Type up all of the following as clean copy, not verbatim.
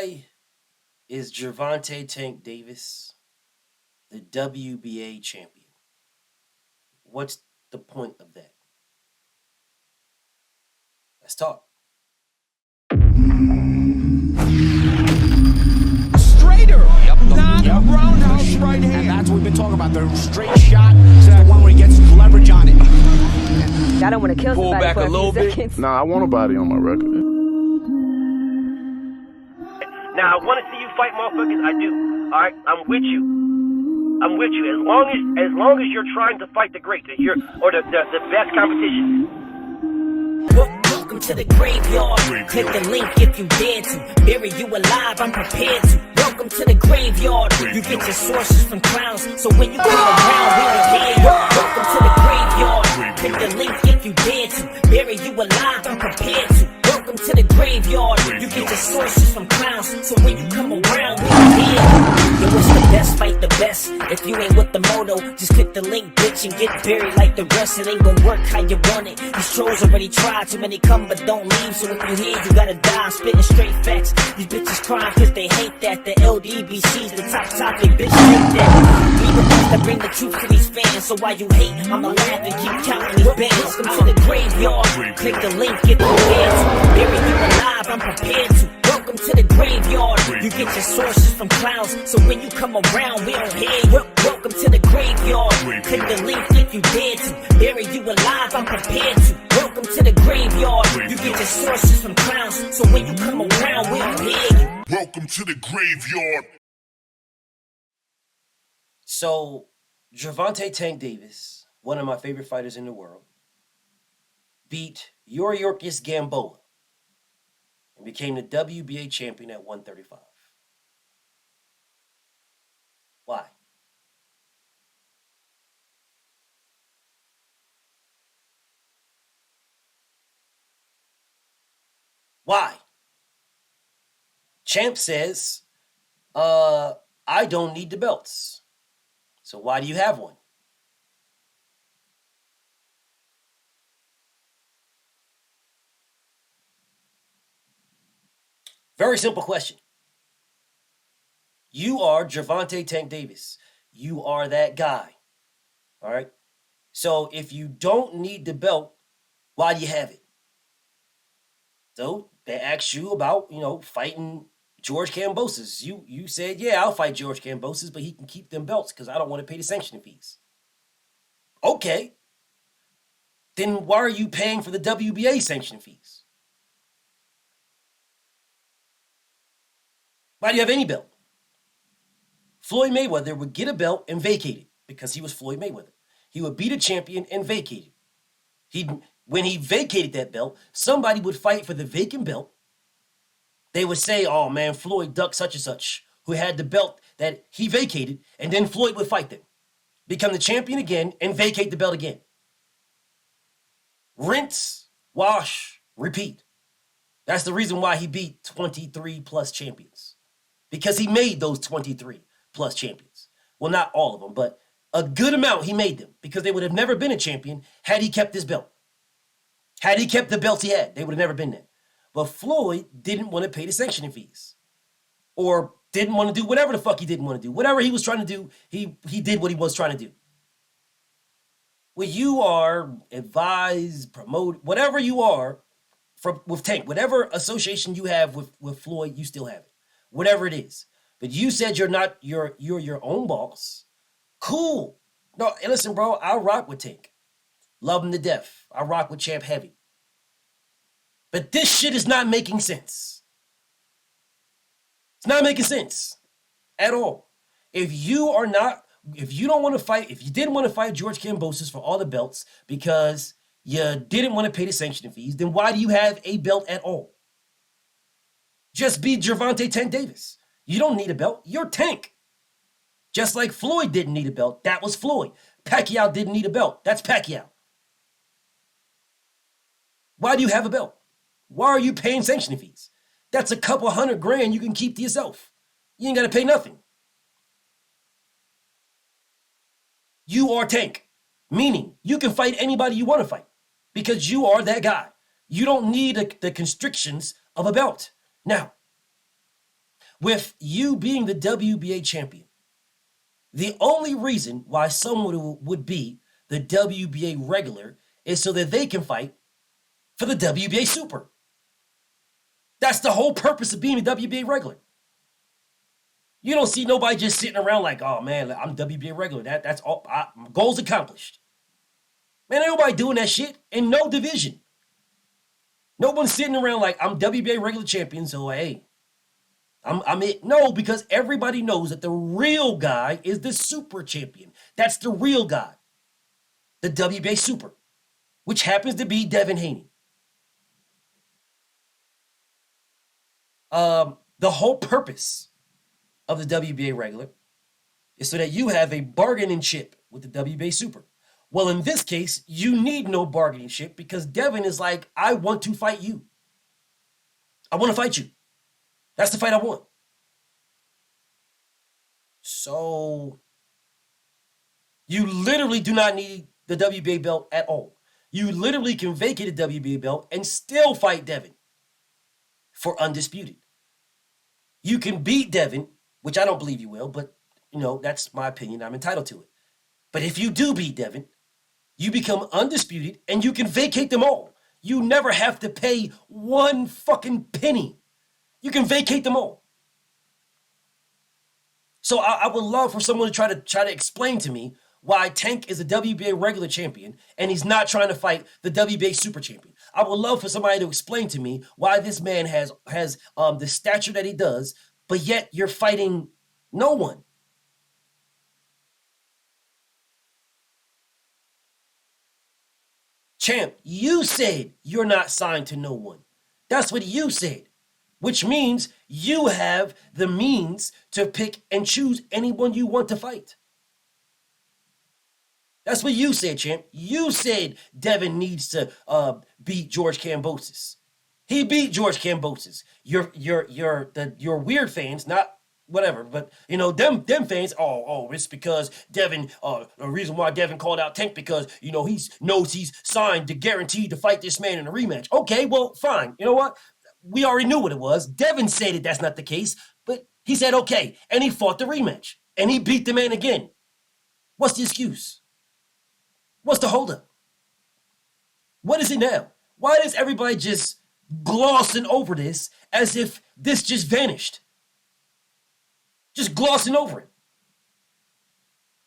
Why is Gervonta Tank Davis the WBA champion? What's the point of that? Let's talk. Straighter, not a roundhouse right hand. And that's what we've been talking about. The straight shot is the one where he gets leverage on it. I don't want to kill Pull somebody back for a little few bit. seconds. Nah, I want a body on my record. Now, I want to see you fight motherfuckers. I do. All right, I'm with you. I'm with you. As long as you're trying to fight the greats, the best competition. Welcome to the graveyard. Click the link if you dare to. Bury you alive, I'm prepared to. Welcome to the graveyard. You get your sources from clowns, so when you come around, we don't hear you. Welcome to the graveyard. Click the link if you dare to. Bury you alive, I'm prepared to. Welcome to the graveyard. You get your sources from clowns, so when you come around, we don't hear you. Yo, it's the best, fight the best. If you ain't with the moto, just click the link, bitch, and get buried like the rest. It ain't gonna work how you want it. These trolls already tried, too many come but don't leave. So if you hear, you gotta die. I'm spitting straight facts. These bitches crying cause they hate that. The LDBC's the top topic, bitch, hate that. We the ones that bring the truth to these fans. So while you hate, I'ma laugh and keep counting these bands. Welcome to the graveyard. Click the link, get prepared to. Bury you alive, I'm prepared to. Welcome to the graveyard. You get your sources from clowns, so when you come around, we don't hear you. Welcome to the graveyard. Click the link if you dare to. Bury you alive, I'm prepared to. Welcome to the graveyard. You get your sources from clowns, so when you come around, we don't hear you. Welcome to the graveyard. So, Gervonta Tank Davis, one of my favorite fighters in the world, beat Yuriorkis Gamboa and became the WBA champion at 135. Why? Why? Champ says, I don't need the belts. So why do you have one? Very simple question. You are Gervonta Tank Davis. You are that guy. All right? So if you don't need the belt, why do you have it? So they asked you about, fighting George Kambosos. You said, yeah, I'll fight George Kambosos, but he can keep them belts because I don't want to pay the sanctioning fees. Okay. Then why are you paying for the WBA sanctioning fees? Why do you have any belt? Floyd Mayweather would get a belt and vacate it because he was Floyd Mayweather. He would beat a champion and vacate it. When he vacated that belt, somebody would fight for the vacant belt. They would say, oh man, Floyd ducked such and such, who had the belt that he vacated, and then Floyd would fight them, become the champion again, and vacate the belt again. Rinse, wash, repeat. That's the reason why he beat 23 plus champions. Because he made those 23 plus champions. Well, not all of them, but a good amount he made them because they would have never been a champion had he kept his belt. Had he kept the belts he had, they would have never been there. But Floyd didn't want to pay the sanctioning fees or didn't want to do whatever the fuck he didn't want to do. Whatever he was trying to do, he did what he was trying to do. Well, you are advised, promoted, whatever you are with Tank, whatever association you have with Floyd, you still have it. Whatever it is. But you said you're your own boss. Cool. No, and listen, bro, I rock with Tank. Love him to death. I rock with Champ heavy. But this shit is not making sense. It's not making sense at all. If you don't want to fight, if you didn't want to fight George Kambosos for all the belts because you didn't want to pay the sanctioning fees, then why do you have a belt at all? Just be Gervonta Tank Davis. You don't need a belt. You're Tank. Just like Floyd didn't need a belt. That was Floyd. Pacquiao didn't need a belt. That's Pacquiao. Why do you have a belt? Why are you paying sanctioning fees? That's a couple $100,000 you can keep to yourself. You ain't got to pay nothing. You are Tank, meaning you can fight anybody you want to fight because you are that guy. You don't need the constrictions of a belt. Now, With you being the WBA champion, the only reason why someone would be the WBA regular is so that they can fight for the WBA super. That's the whole purpose of being a WBA regular. You don't see nobody just sitting around like, oh man, I'm WBA regular. That's all. Goals accomplished. Man, ain't nobody doing that shit in no division. No one's sitting around like, I'm WBA regular champion, so hey, I'm it. No, because everybody knows that the real guy is the super champion. That's the real guy. The WBA super, which happens to be Devin Haney. The whole purpose of the WBA regular is so that you have a bargaining chip with the WBA super. Well, in this case, you need no bargaining chip because Devin is like, I want to fight you. I want to fight you. That's the fight I want. So, you literally do not need the WBA belt at all. You literally can vacate the WBA belt and still fight Devin for undisputed. You can beat Devin, which I don't believe you will, but, that's my opinion. I'm entitled to it. But if you do beat Devin, you become undisputed and you can vacate them all. You never have to pay one fucking penny. You can vacate them all. So I would love for someone to try to explain to me why Tank is a WBA regular champion and he's not trying to fight the WBA super champion. I would love for somebody to explain to me why this man has the stature that he does, but yet you're fighting no one. Champ, you said you're not signed to no one. That's what you said, which means you have the means to pick and choose anyone you want to fight. That's what you said, champ. You said Devin needs to beat George Kambosos. He beat George Kambosos. Your weird fans, not whatever, but them fans. Oh, it's because Devin. The reason why Devin called out Tank because he knows he's signed to guaranteed to fight this man in a rematch. Okay, well, fine. You know what? We already knew what it was. Devin said that's not the case, but he said okay, and he fought the rematch, and he beat the man again. What's the excuse? What's the holdup? What is it now? Why is everybody just glossing over this as if this just vanished? Just glossing over it.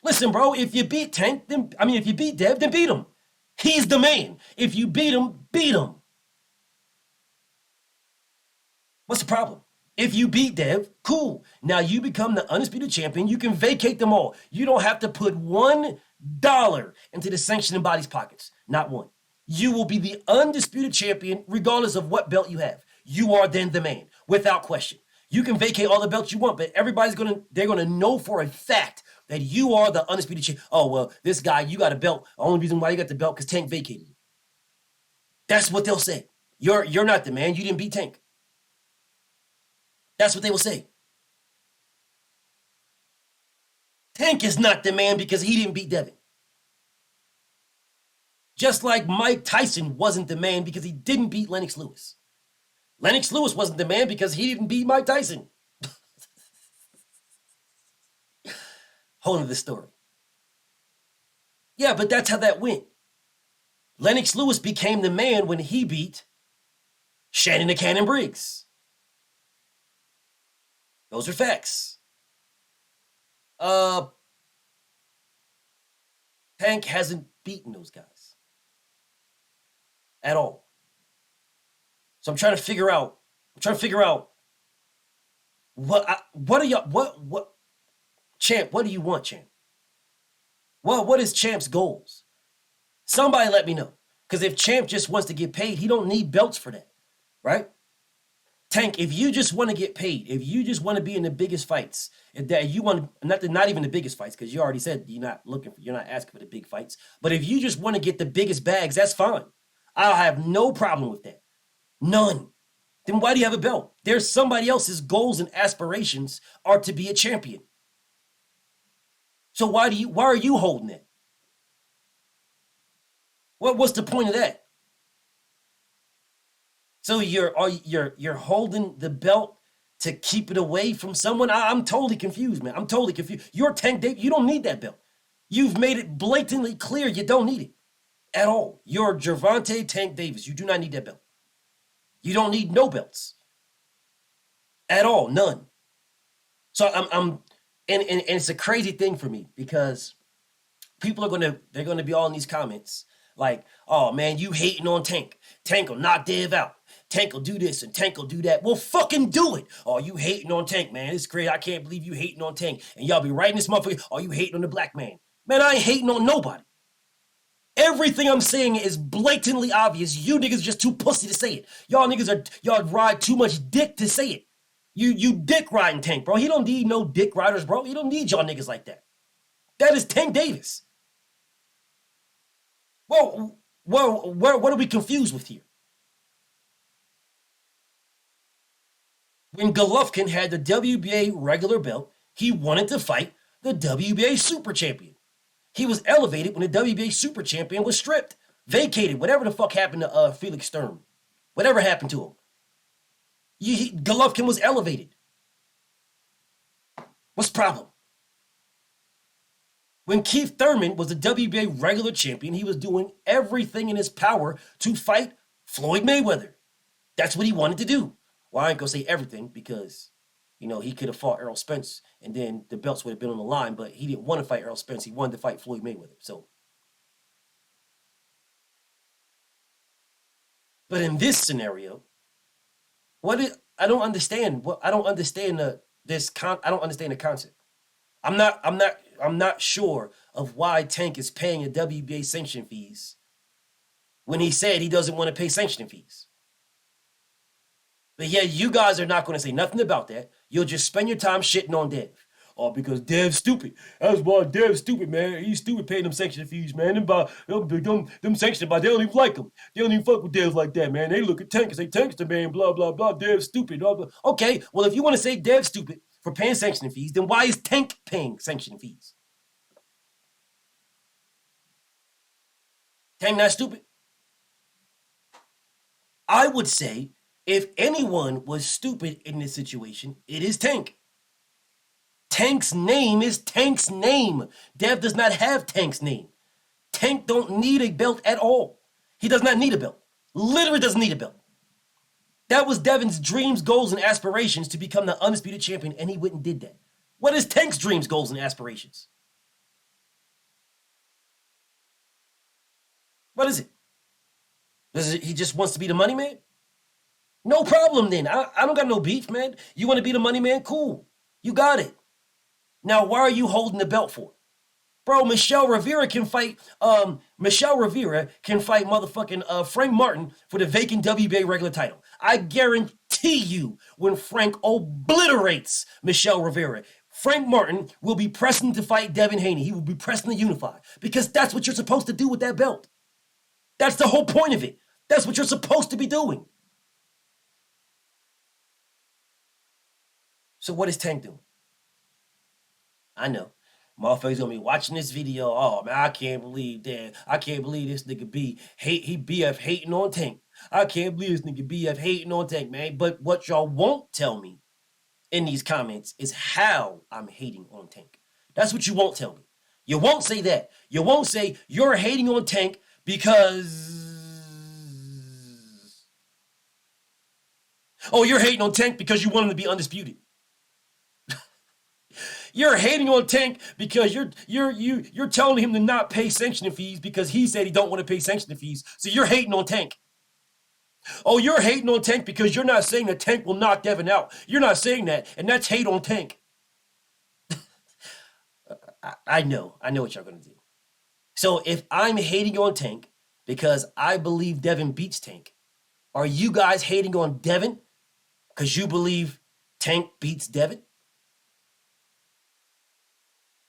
Listen, bro, if you beat Tank, if you beat Dev, then beat him. He's the man. If you beat him, beat him. What's the problem? If you beat Dev, cool. Now you become the undisputed champion. You can vacate them all. You don't have to put $1 into the sanctioning body's pockets. Not one. You will be the undisputed champion regardless of what belt you have. You are then the man, without question. You can vacate all the belts you want, but they're gonna know for a fact that you are the undisputed champion. Oh, well, this guy, you got a belt. The only reason why you got the belt because Tank vacated you. That's what they'll say. You're not the man. You didn't beat Tank. That's what they will say. Tank is not the man because he didn't beat Devin. Just like Mike Tyson wasn't the man because he didn't beat Lennox Lewis. Lennox Lewis wasn't the man because he didn't beat Mike Tyson. Whole of the story. Yeah, but that's how that went. Lennox Lewis became the man when he beat Shannon the Cannon Briggs. Those are facts. Tank hasn't beaten those guys at all. So I'm trying to figure out what Champ, what do you want, Champ? What is Champ's goals? Somebody let me know. Because if Champ just wants to get paid, he don't need belts for that, right? Tank, if you just want to get paid, if you just want to be in the biggest fights, if that you want not even the biggest fights, because you already said you're not asking for the big fights, but if you just want to get the biggest bags, that's fine. I'll have no problem with that. None. Then why do you have a belt? There's somebody else's goals and aspirations are to be a champion. So why are you holding it? What's the point of that? So you're holding the belt to keep it away from someone? I'm totally confused, man. I'm totally confused. You're Tank Davis. You don't need that belt. You've made it blatantly clear you don't need it at all. You're Gervonta Tank Davis. You do not need that belt. You don't need no belts at all, none. So and it's a crazy thing for me because people they're gonna be all in these comments like, oh man, you hating on Tank. Tank will knock Dev out. Tank will do this and Tank will do that. Well, fucking do it. Oh, you hating on Tank, man. It's great. I can't believe you hating on Tank. And y'all be writing this motherfucker, oh, you hating on the black man. Man, I ain't hating on nobody. Everything I'm saying is blatantly obvious. You niggas just too pussy to say it. Y'all ride too much dick to say it. You dick riding Tank, bro. He don't need no dick riders, bro. He don't need y'all niggas like that. That is Tank Davis. Well, what are we confused with here? When Golovkin had the WBA regular belt, he wanted to fight the WBA Super Champion. He was elevated when the WBA Super Champion was stripped, vacated, whatever the fuck happened to Felix Sturm. Whatever happened to him. Golovkin was elevated. What's the problem? When Keith Thurman was the WBA regular champion, he was doing everything in his power to fight Floyd Mayweather. That's what he wanted to do. Well, I ain't gonna say everything because, he could have fought Errol Spence and then the belts would have been on the line, but he didn't want to fight Errol Spence. He wanted to fight Floyd Mayweather. So, but in this scenario, I don't understand the concept. I'm not sure of why Tank is paying a WBA sanction fees when he said he doesn't want to pay sanctioning fees. But yeah, you guys are not going to say nothing about that. You'll just spend your time shitting on Dev. Oh, because Dev's stupid. That's why Dev's stupid, man. He's stupid paying them sanctioning fees, man. Them sanctioning by, they don't even like him. They don't even fuck with Devs like that, man. They look at Tank and say, Tank's the man, blah, blah, blah. Dev's stupid, blah, blah. Okay, well, if you want to say Dev's stupid for paying sanctioning fees, then why is Tank paying sanctioning fees? Tank not stupid? I would say if anyone was stupid in this situation, it is Tank. Tank's name is Tank's name. Dev does not have Tank's name. Tank don't need a belt at all. He does not need a belt. Literally doesn't need a belt. That was Devin's dreams, goals, and aspirations to become the undisputed champion, and he went and did that. What is Tank's dreams, goals, and aspirations? What is it? He just wants to be the money man? No problem then. I don't got no beef, man. You want to be the money man? Cool. You got it. Now, why are you holding the belt for? Bro, Michelle Rivera can fight motherfucking Frank Martin for the vacant WBA regular title. I guarantee you when Frank obliterates Michelle Rivera, Frank Martin will be pressing to fight Devin Haney. He will be pressing to unify because that's what you're supposed to do with that belt. That's the whole point of it. That's what you're supposed to be doing. So what is Tank doing? I know. Motherfuckers gonna be watching this video. Oh man, I can't believe that. I can't believe this nigga BF hating on Tank. I can't believe this nigga BF hating on Tank, man. But what y'all won't tell me in these comments is how I'm hating on Tank. That's what you won't tell me. You won't say that. You won't say you're hating on Tank because... Oh, you're hating on Tank because you want him to be undisputed. You're hating on Tank because you're telling him to not pay sanctioning fees because he said he don't want to pay sanctioning fees. So you're hating on Tank. Oh, you're hating on Tank because you're not saying that Tank will knock Devin out. You're not saying that, and that's hate on Tank. I know what y'all gonna do. So if I'm hating on Tank because I believe Devin beats Tank, are you guys hating on Devin because you believe Tank beats Devin?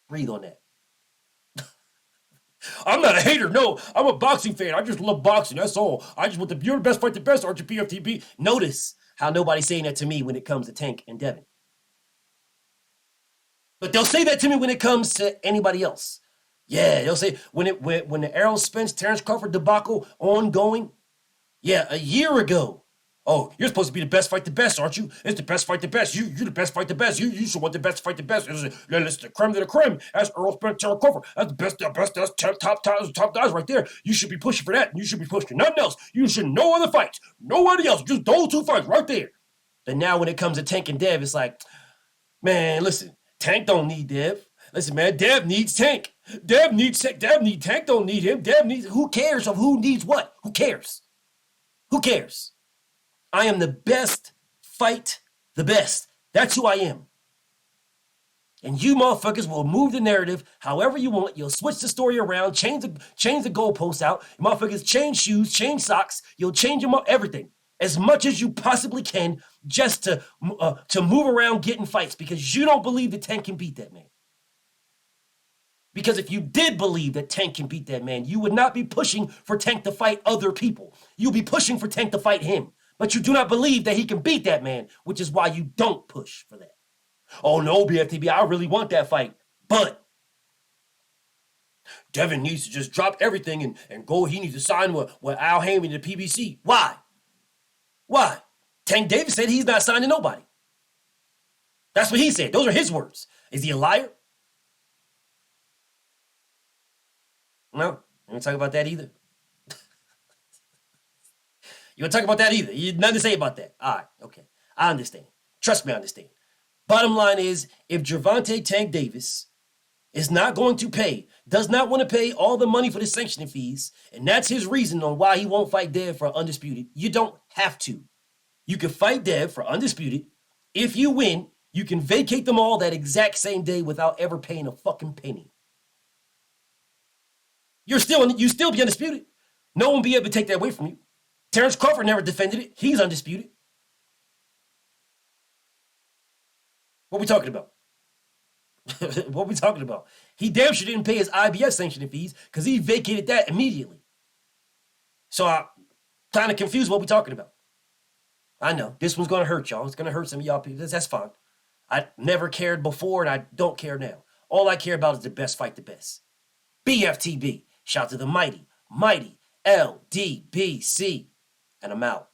Breathe on that. I'm not a hater. No, I'm a boxing fan. I just love boxing. That's all. I just want you're the best, fight the best, RGPFTB. Notice how nobody's saying that to me when it comes to Tank and Devin. But they'll say that to me when it comes to anybody else. Yeah, they'll say when the Errol Spence, Terrence Crawford debacle ongoing. Yeah, a year ago. Oh, you're supposed to be the best fight the best, aren't you? It's the best fight the best. You're the best fight the best. You should want the best fight the best. It's the creme de la creme. That's Earl Spencer Crawford. That's the best. That's top guys right there. You should be pushing for that. You should be pushing nothing else. You should no other fights. Nobody else. Just those two fights right there. Then now when it comes to Tank and Dev, it's like, man, listen, Tank don't need Dev. Listen, man, Dev needs Tank. Dev needs Tank. Dev needs Tank. Don't need him. Dev needs. Who cares of who needs what? Who cares? Who cares? I am the best. Fight the best. That's who I am. And you motherfuckers will move the narrative however you want. You'll switch the story around, change the goalposts out. You motherfuckers change shoes, change socks. You'll change them up, everything as much as you possibly can, just to move around getting fights because you don't believe that Tank can beat that man. Because if you did believe that Tank can beat that man, you would not be pushing for Tank to fight other people. You'll be pushing for Tank to fight him. But you do not believe that he can beat that man, which is why you don't push for that. Oh no, BFTB, I really want that fight. But Devin needs to just drop everything and go. He needs to sign with Al Haymon to PBC. Why? Why? Tank Davis said he's not signing nobody. That's what he said. Those are his words. Is he a liar? No, I ain't talk about that either. You want to talk about that either? You nothing to say about that. All right, okay. I understand. Trust me, I understand. Bottom line is, if Gervonta Tank Davis is not going to pay, does not want to pay all the money for the sanctioning fees, and that's his reason on why he won't fight Dev for Undisputed, you don't have to. You can fight Dev for Undisputed. If you win, you can vacate them all that exact same day without ever paying a fucking penny. You still be undisputed. No one will be able to take that away from you. Terrence Crawford never defended it. He's undisputed. What we talking about? What we talking about? He damn sure didn't pay his IBS sanctioning fees because he vacated that immediately. So I'm kind of confused what we talking about. I know. This one's going to hurt y'all. It's going to hurt some of y'all people. That's fine. I never cared before and I don't care now. All I care about is the best fight the best. BFTB. Shout to the mighty LDBC. And I'm out.